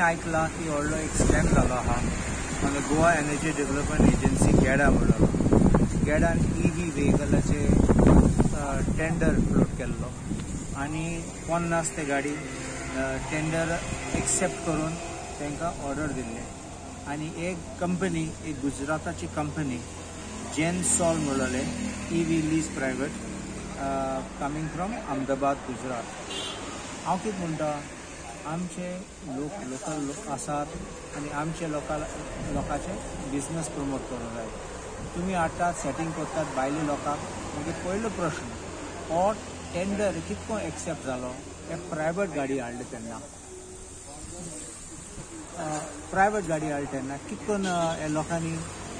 आयकलां की व्हडलो एक स्कॅम जालो आहा म्हणजे गोवा एनर्जी डेव्हलपमेंट एजन्सी गेडा म्हणून गेडान EV व्हेकलाचे टेंडर फ्लोट केल्लो आनी कोण नास ते गाडी टेंडर एक्सेप्ट करून तांकां ऑर्डर दिल्ले आनी एक कंपनी एक गुजराताची कंपनी जेनसॉल म्हणलेले EV lease private coming from Ahmedabad Gujarat. हांव कितें म्हणटा आमचे लोकल लोक आसात आनी आमचे लोकांचे बिझनेस प्रमोट करूंक जाय। तुमी हाडटात सेटिंग करतात भायल्या लोकांक म्हणजे पयलो प्रश्न हो टेंडर कितको एक्सेप्ट जालो हे प्रायवेट गाडी हाडले तेन्ना कितकोन हे लोकांनी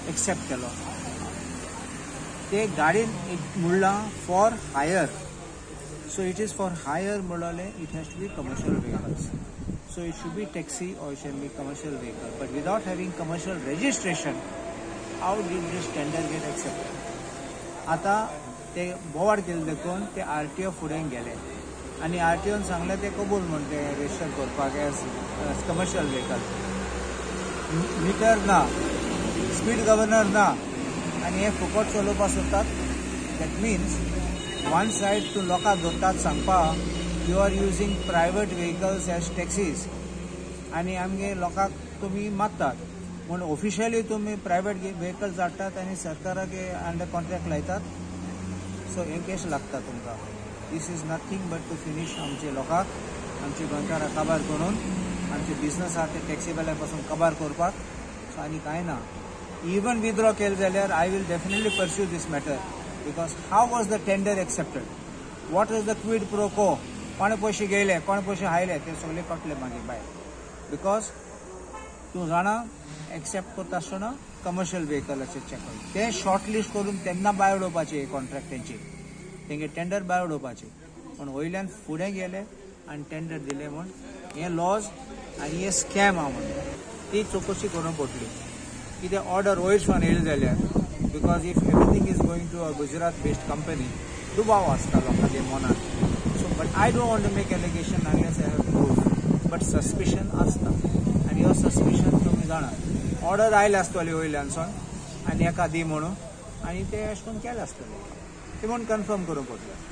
एक्सेप्ट केलो ते गाडीन म्हणलां for hire so it is for hire म्हणले it has to be commercial vehicles so it should be taxi or it should be commercial vehicle but without having commercial registration how did this tender get accepted. आता ते बोवाड केले देखून ते RTO फुडें गेले आनी RTOन सांगले ते कबूल म्हण ते रजिस्टर करपाक एज कमर्शियल व्हेकल मिटर ना स्पीड गव्हर्नर ना आनी हे फुकट चलोवपाक सोदतात। दॅट मिन्स वन साइड तूं लोकांक धरतात सांगपाक you are using private vehicles as taxis आनी आमगे लोकांक तुमी मारतात म्हूण ऑफिशियली तुमी प्रायवेट व्हेकल्स हाडटात आनी सरकाराक अंडर कॉन्ट्रॅक्ट लायतात सो हे केस लागता तुमकां। This is nothing but to finish आमचे लोकांक आमचे गोंयकारां काबार करून आमचे बिझनस आहा ते टॅक्सी वेल्या पासून काबार करपाक सो आनी कांय ना। इवन विथड्रॉ केले जाल्यार I will definitely pursue this matter because how was the tender accepted what is the quid pro quo कोणे पयशे गेले कोणे पयशे हायले ते सगळे कटले मागीर भायर बिकॉज तूं जाणा एक्सेप्ट करता आसतना कमर्शियल व्हेकलाचे चेक ते शॉर्ट लिस्ट करून तेन्ना भायर उडोवपाचे कॉन्ट्रॅक्ट तेंचे तेंगे टेंडर भायर उडोवपाचे पूण वयल्यान फुडें गेले आनी टेंडर दिले म्हूण हे लॉज आनी हे स्कॅम आहा म्हूण ती चवकशी करूंक पडटली कितें ऑर्डर वयरसून येयले जाल्यार because if everything is going to a Gujarat based company दुबाव आसता लोकांचे मनात so but I don't want to make allegation unless I have proof but suspicion आसता आनी हो सस्पिशन तुमी जाणा ऑर्डर आयले आसतली वयल्यानसून आनी एका दी म्हणून आनी ते अशें करून केले आसतले ते म्हूण कन्फर्म करूंक पडटलें।